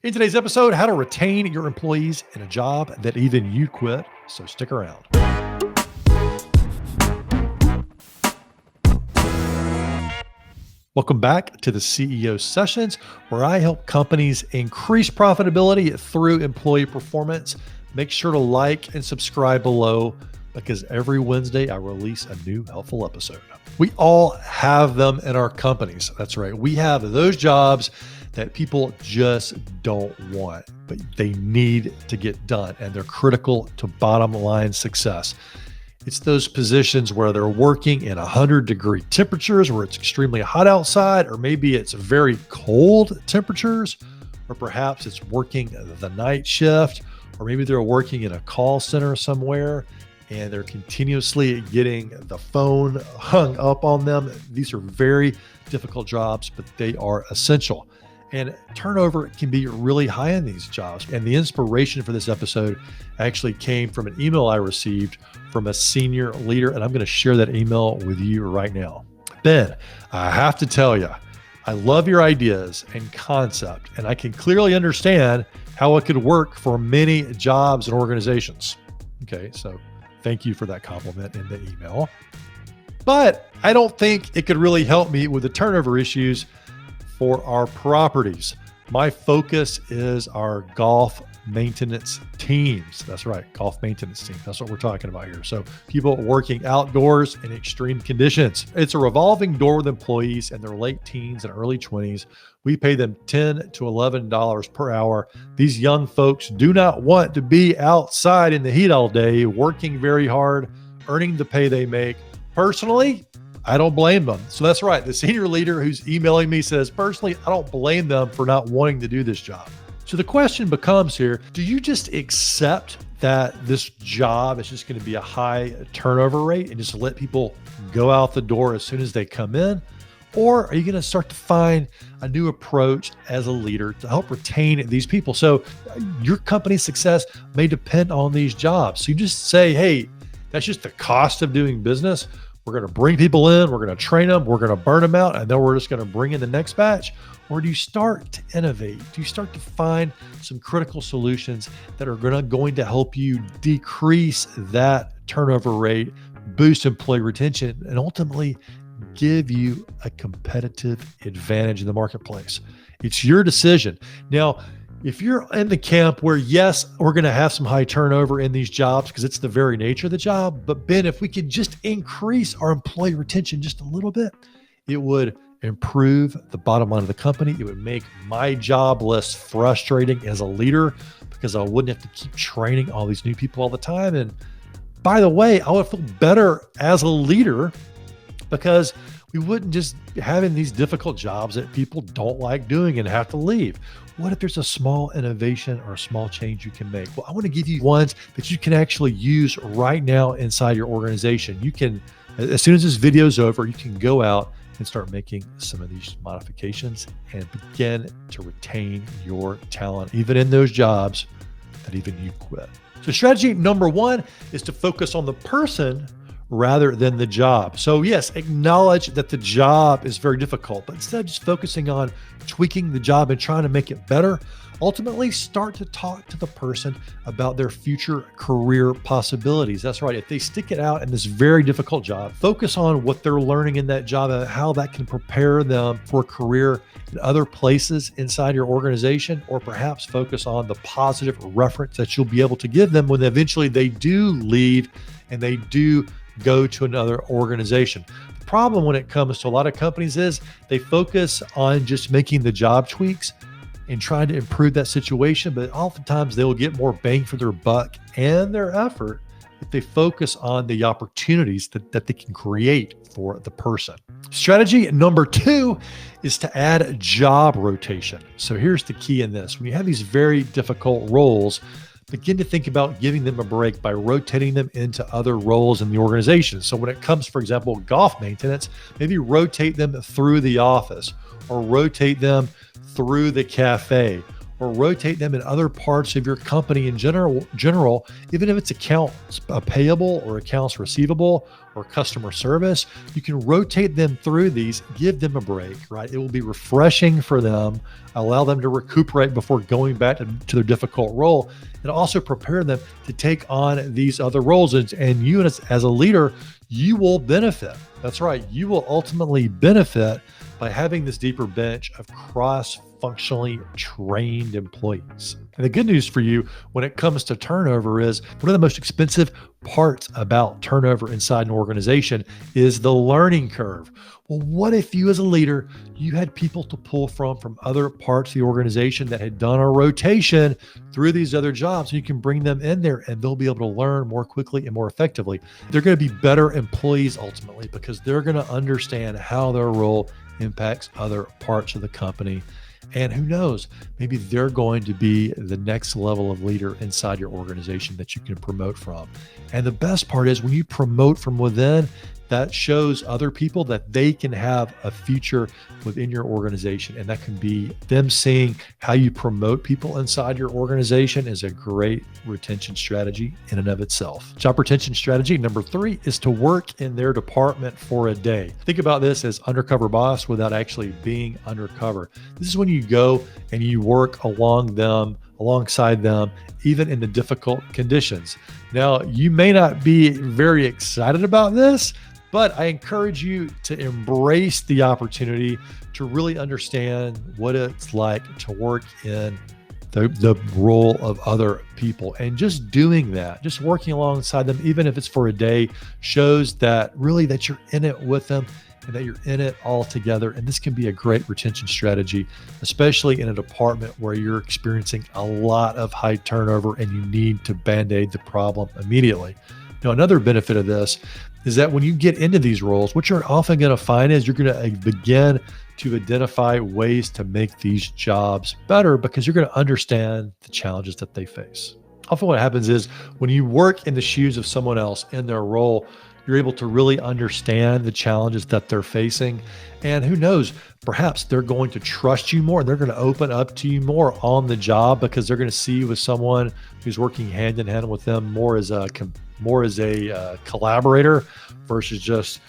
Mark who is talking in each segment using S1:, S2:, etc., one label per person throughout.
S1: In today's episode, how to retain your employees in a job that even you quit. So stick around. Welcome back to the CEO Sessions, where I help companies increase profitability through employee performance. Make sure to like and subscribe below because every Wednesday I release a new helpful episode. We all have them in our companies. That's right. We have those jobs that people just don't want, but they need to get done, and they're critical to bottom line success. It's those positions where they're working in 100-degree temperatures, where it's extremely hot outside, or maybe it's very cold temperatures, or perhaps it's working the night shift, or maybe they're working in a call center somewhere, and they're continuously getting the phone hung up on them. These are very difficult jobs, but they are essential. And turnover can be really high in these jobs. And the inspiration for this episode actually came from an email I received from a senior leader. And I'm going to share that email with you right now. Ben, I have to tell you, I love your ideas and concept, and I can clearly understand how it could work for many jobs and organizations. Okay, so thank you for that compliment in the email. But I don't think it could really help me with the turnover issues for our properties. My focus is our golf maintenance teams. That's right, golf maintenance teams. That's what we're talking about here. So people working outdoors in extreme conditions. It's a revolving door with employees in their late teens and early 20s. We pay them $10 to $11 per hour. These young folks do not want to be outside in the heat all day, working very hard, earning the pay they make. Personally, I don't blame them. So that's right. The senior leader who's emailing me says, personally, I don't blame them for not wanting to do this job. So the question becomes here, do you just accept that this job is just going to be a high turnover rate and just let people go out the door as soon as they come in? Or are you going to start to find a new approach as a leader to help retain these people? So your company's success may depend on these jobs. So you just say, hey, that's just the cost of doing business. We're going to bring people in, we're going to train them, we're going to burn them out, and then we're just going to bring in the next batch? Or do you start to innovate? Do you start to find some critical solutions that are going to help you decrease that turnover rate, boost employee retention, and ultimately give you a competitive advantage in the marketplace? It's your decision. Now, if you're in the camp where, yes, we're going to have some high turnover in these jobs because it's the very nature of the job, but Ben, if we could just increase our employee retention just a little bit, it would improve the bottom line of the company. It would make my job less frustrating as a leader because I wouldn't have to keep training all these new people all the time. And by the way, I would feel better as a leader because we wouldn't just be having these difficult jobs that people don't like doing and have to leave. What if there's a small innovation or a small change you can make? Well, I want to give you ones that you can actually use right now inside your organization. You can, as soon as this video is over, you can go out and start making some of these modifications and begin to retain your talent, even in those jobs that even you quit. So strategy number one is to focus on the person rather than the job. So yes, acknowledge that the job is very difficult, but instead of just focusing on tweaking the job and trying to make it better, ultimately start to talk to the person about their future career possibilities. That's right. If they stick it out in this very difficult job, focus on what they're learning in that job and how that can prepare them for a career in other places inside your organization, or perhaps focus on the positive reference that you'll be able to give them when eventually they do leave and they do go to another organization. The problem when it comes to a lot of companies is they focus on just making the job tweaks and trying to improve that situation, but oftentimes they will get more bang for their buck and their effort if they focus on the opportunities that they can create for the person. Strategy number two is to add job rotation. So here's the key in this. When you have these very difficult roles, begin to think about giving them a break by rotating them into other roles in the organization. So when it comes, for example, golf maintenance, maybe rotate them through the office or rotate them through the cafe or rotate them in other parts of your company in general, even if it's accounts payable or accounts receivable or customer service, you can rotate them through these, give them a break, right? It will be refreshing for them, allow them to recuperate before going back to their difficult role, and also prepare them to take on these other roles. And you as a leader, you will benefit. That's right. You will ultimately benefit by having this deeper bench of cross-functionally trained employees. And the good news for you when it comes to turnover is one of the most expensive parts about turnover inside an organization is the learning curve. Well, what if you as a leader, you had people to pull from other parts of the organization that had done a rotation through these other jobs, and you can bring them in there and they'll be able to learn more quickly and more effectively. They're going to be better employees ultimately because they're going to understand how their role impacts other parts of the company. And who knows, maybe they're going to be the next level of leader inside your organization that you can promote from. And the best part is when you promote from within, that shows other people that they can have a future within your organization. And that can be them seeing how you promote people inside your organization is a great retention strategy in and of itself. Job retention strategy number 3 is to work in their department for a day. Think about this as Undercover Boss without actually being undercover. This is when you go and you work alongside them, even in the difficult conditions. Now, you may not be very excited about this, but I encourage you to embrace the opportunity to really understand what it's like to work in the role of other people. And just doing that, just working alongside them, even if it's for a day, shows that really that you're in it with them and that you're in it all together. And this can be a great retention strategy, especially in a department where you're experiencing a lot of high turnover and you need to band-aid the problem immediately. Now, another benefit of this is that when you get into these roles, what you're often going to find is you're going to begin to identify ways to make these jobs better because you're going to understand the challenges that they face. Often what happens is when you work in the shoes of someone else in their role, you're able to really understand the challenges that they're facing. And who knows, perhaps they're going to trust you more. They're going to open up to you more on the job because they're going to see you as someone who's working hand in hand with them more as a collaborator versus just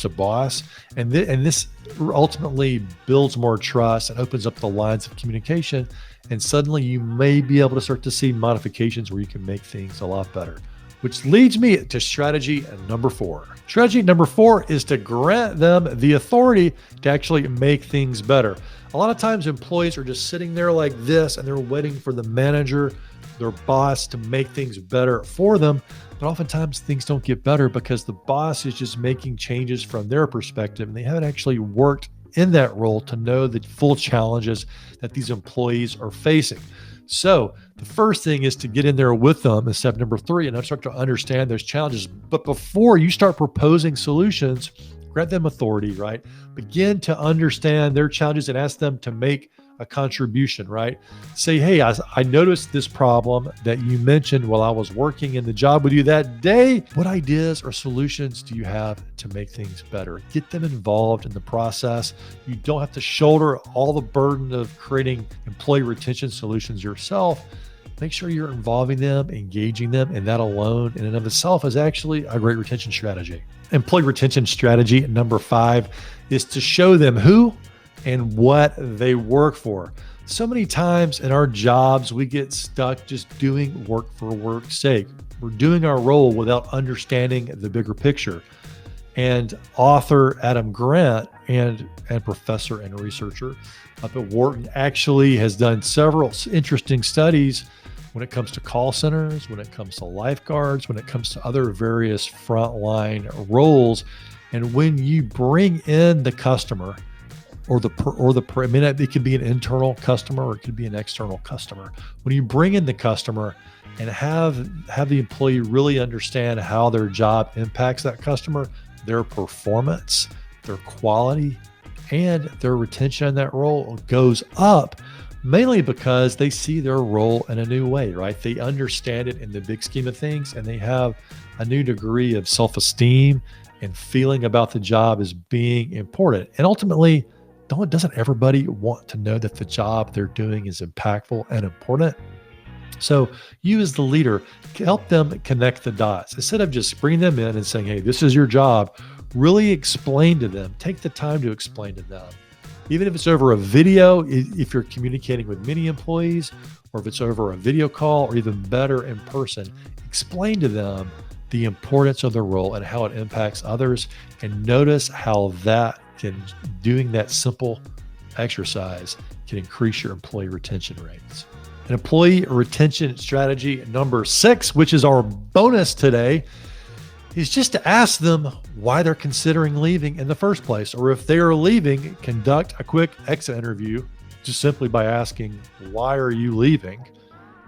S1: a boss. And this ultimately builds more trust and opens up the lines of communication. And suddenly you may be able to start to see modifications where you can make things a lot better. Which leads me to strategy number 4. Strategy number 4 is to grant them the authority to actually make things better. A lot of times employees are just sitting there like this and they're waiting for the manager, their boss, to make things better for them. But oftentimes things don't get better because the boss is just making changes from their perspective and they haven't actually worked in that role to know the full challenges that these employees are facing. So the first thing is to get in there with them in step number 3 and start to understand those challenges. But before you start proposing solutions, grant them authority, right? Begin to understand their challenges and ask them to make a contribution, right? Say, hey, I noticed this problem that you mentioned while I was working in the job with you that day. What ideas or solutions do you have to make things better? Get them involved in the process. You don't have to shoulder all the burden of creating employee retention solutions yourself. Make sure you're involving them, engaging them, and that alone in and of itself is actually a great retention strategy. Employee retention strategy number 5 is to show them who and what they work for. So many times in our jobs, we get stuck just doing work for work's sake. We're doing our role without understanding the bigger picture. And author Adam Grant and professor and researcher up at Wharton actually has done several interesting studies when it comes to call centers, when it comes to lifeguards, when it comes to other various frontline roles. And when you bring in the customer, it could be an internal customer or it could be an external customer. When you bring in the customer and have the employee really understand how their job impacts that customer, their performance, their quality, and their retention in that role goes up, mainly because they see their role in a new way, right? They understand it in the big scheme of things and they have a new degree of self-esteem and feeling about the job as being important. And ultimately, doesn't everybody want to know that the job they're doing is impactful and important? So you as the leader, help them connect the dots. Instead of just bringing them in and saying, hey, this is your job, really explain to them. Take the time to explain to them. Even if it's over a video, if you're communicating with many employees, or if it's over a video call, or even better in person, explain to them the importance of the role and how it impacts others. And notice how doing that simple exercise can increase your employee retention rates. An employee retention strategy number 6, which is our bonus today, is just to ask them why they're considering leaving in the first place. Or if they are leaving, conduct a quick exit interview just simply by asking, why are you leaving?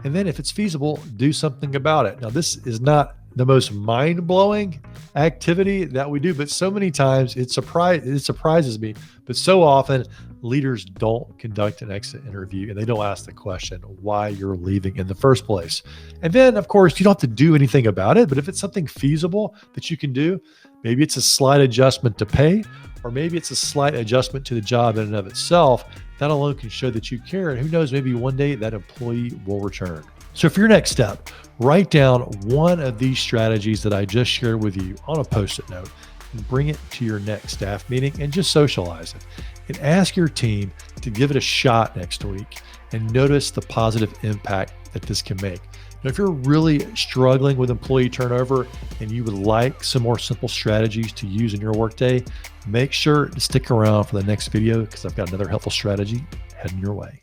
S1: And then if it's feasible, do something about it. Now, this is not the most mind-blowing activity that we do, but so many times it surprises me. But so often leaders don't conduct an exit interview and they don't ask the question why you're leaving in the first place. And then, of course, you don't have to do anything about it, but if it's something feasible that you can do, maybe it's a slight adjustment to pay, or maybe it's a slight adjustment to the job in and of itself, that alone can show that you care. And who knows, maybe one day that employee will return. So for your next step, write down one of these strategies that I just shared with you on a Post-it note and bring it to your next staff meeting and just socialize it. And ask your team to give it a shot next week and notice the positive impact that this can make. Now, if you're really struggling with employee turnover and you would like some more simple strategies to use in your workday, make sure to stick around for the next video because I've got another helpful strategy heading your way.